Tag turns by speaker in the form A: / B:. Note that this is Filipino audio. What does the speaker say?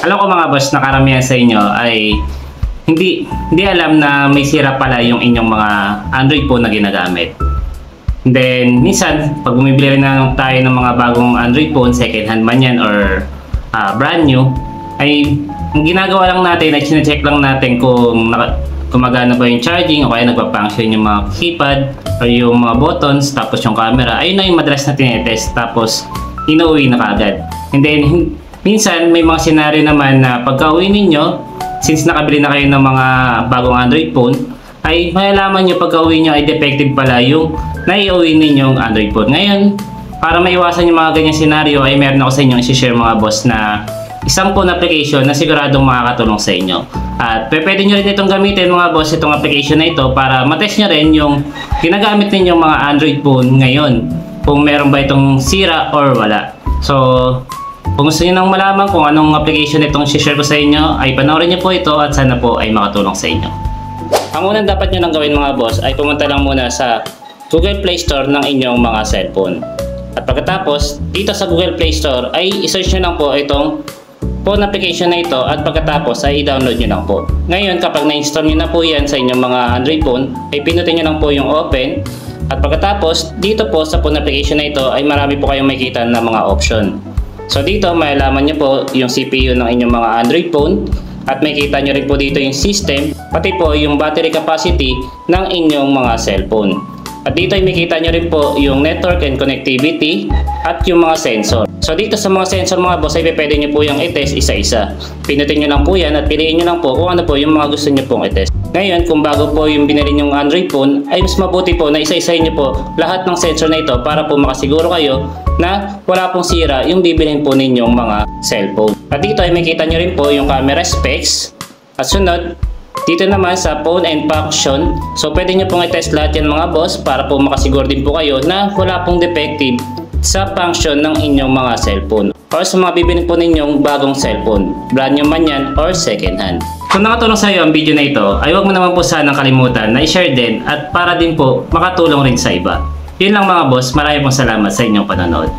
A: Alam ko mga boss na karamihan sa inyo ay hindi alam na may sira pala yung inyong mga Android phone na ginagamit. Then, minsan, pag bumibili rin na tayo ng mga bagong Android phone, second hand man yan or brand new, ay ang ginagawa lang natin ay chinecheck lang natin kung gumagana ba yung charging o kaya nagpa-function yung mga keypad or yung mga buttons, tapos yung camera. Ayun na yung madalas na tinetest, tapos inuwi na kaagad. And then, minsan may mga senaryo naman na pagka-uwi ninyo, since nakabili na kayo ng mga bagong Android phone, ay malalaman nyo pagka-uwi nyo ay defective pala yung nai-uwi ninyong Android phone. Ngayon, para maiwasan yung mga ganyang senaryo, ay meron ako sa inyo i-share mga boss na isang phone application na siguradong makakatulong sa inyo. At pwede nyo rin itong gamitin mga boss, itong application na ito, para matest nyo rin yung ginagamit ninyong mga Android phone ngayon, kung meron ba itong sira or wala. So, kung gusto nyo nang malaman kung anong application itong share ko sa inyo, ay panoorin nyo po ito at sana po ay makatulong sa inyo. Ang unang dapat nyo nang gawin mga boss ay pumunta lang muna sa Google Play Store ng inyong mga cellphone. At pagkatapos, dito sa Google Play Store ay isearch nyo lang po itong phone application na ito at pagkatapos ay i-download nyo lang po. Ngayon, kapag na-install nyo na po yan sa inyong mga Android phone, ay pinutin nyo lang po yung open. At pagkatapos, dito po sa phone application na ito ay marami po kayong makikita na mga option. So dito, malalaman nyo po yung CPU ng inyong mga Android phone at makikita nyo rin po dito yung system, pati po yung battery capacity ng inyong mga cellphone. At dito ay makikita nyo rin po yung network and connectivity at yung mga sensor. So dito sa mga sensor mga boss ay pwede nyo po yung i-test isa-isa. Pinutin nyo lang po yan at piliin nyo lang po kung ano po yung mga gusto nyo pong i-test. Ngayon, kung bago po yung binili nyong Android phone, ay mas mabuti po na isa-isahin nyo po lahat ng sensor na ito para po makasiguro kayo na wala pong sira yung bibilhin po ninyong mga cellphone. At dito ay makikita nyo rin po yung camera specs. At sunod, dito naman sa phone and function, so pwede nyo pong i-test lahat yan mga boss para po makasiguro din po kayo na wala pong defective sa function ng inyong mga cellphone or sa mga bibili po ninyong bagong cellphone, brand new man yan or second hand. Kung nakatulong sa iyo ang video na ito, ay huwag mo naman po sanang kalimutan na i-share din at para din po makatulong rin sa iba. Yun lang mga boss, maraming pong salamat sa inyong panonood.